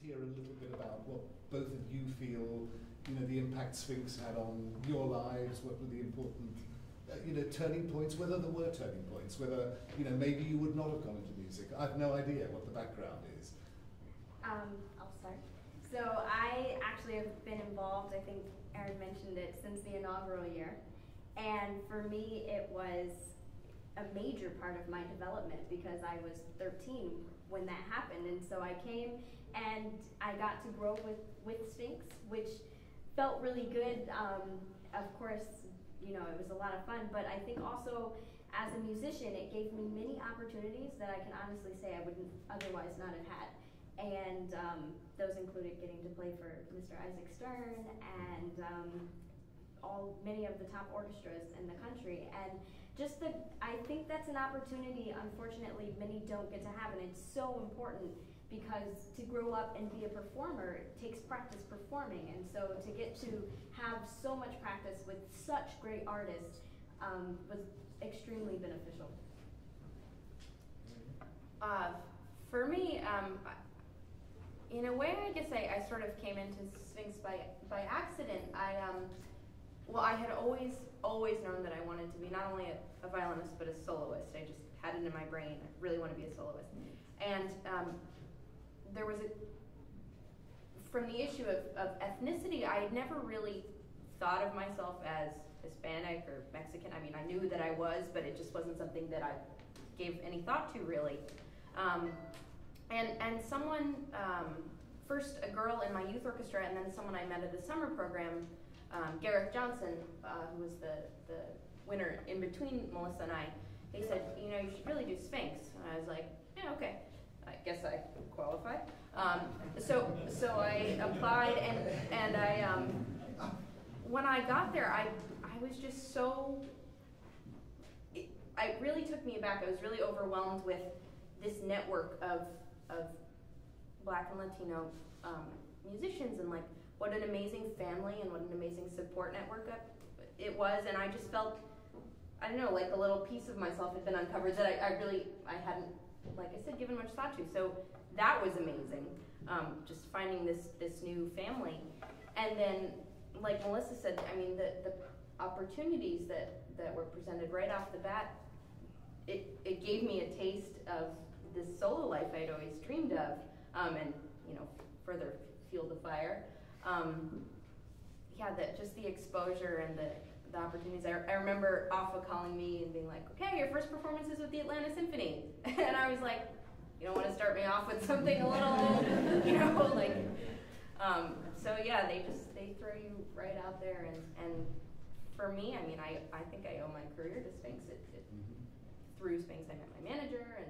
hear a little bit about what both of you feel, the impact Sphinx had on your lives. What were the important, turning points? Whether there were turning points, whether maybe you would not have gone into music. I have no idea what the background is. I'll start. So I actually have been involved, I think Aaron mentioned it, since the inaugural year. And for me, it was a major part of my development because I was 13 when that happened. And so I came and I got to grow with Sphinx, which felt really good. Of course, it was a lot of fun, but I think also as a musician, it gave me many opportunities that I can honestly say I would otherwise not have had. And those included getting to play for Mr. Isaac Stern and many of the top orchestras in the country. And I think that's an opportunity, unfortunately, many don't get to have, and it's so important because to grow up and be a performer, it takes practice performing. And so to get to have so much practice with such great artists was extremely beneficial. For me, in a way, I guess I sort of came into Sphinx by accident. I had always known that I wanted to be not only a violinist, but a soloist. I just had it in my brain. I really want to be a soloist. And there was from the issue of ethnicity, I had never really thought of myself as Hispanic or Mexican. I mean, I knew that I was, but it just wasn't something that I gave any thought to, really. And someone, first a girl in my youth orchestra, and then someone I met at the summer program, Gareth Johnson, who was the winner in between Melissa and I, he said, you should really do Sphinx. And I was like, yeah, okay. I guess I qualify. So I applied, and I, when I got there, I was just so, it really took me aback. I was really overwhelmed with this network of Black and Latino musicians, and like what an amazing family and what an amazing support network it was. And I just felt, I don't know, like a little piece of myself had been uncovered that I hadn't, like I said, given much thought to. So that was amazing, just finding this new family. And then, like Melissa said, I mean, the opportunities that were presented right off the bat, it gave me a taste of this solo life I'd always dreamed of, and further fueled the fire. Just the exposure and the opportunities. I remember Alpha calling me and being like, okay, your first performance is with the Atlanta Symphony. And I was like, you don't want to start me off with something a little, so yeah, they throw you right out there. And for me, I mean, I think I owe my career to Sphinx. Through Sphinx, I met my manager, and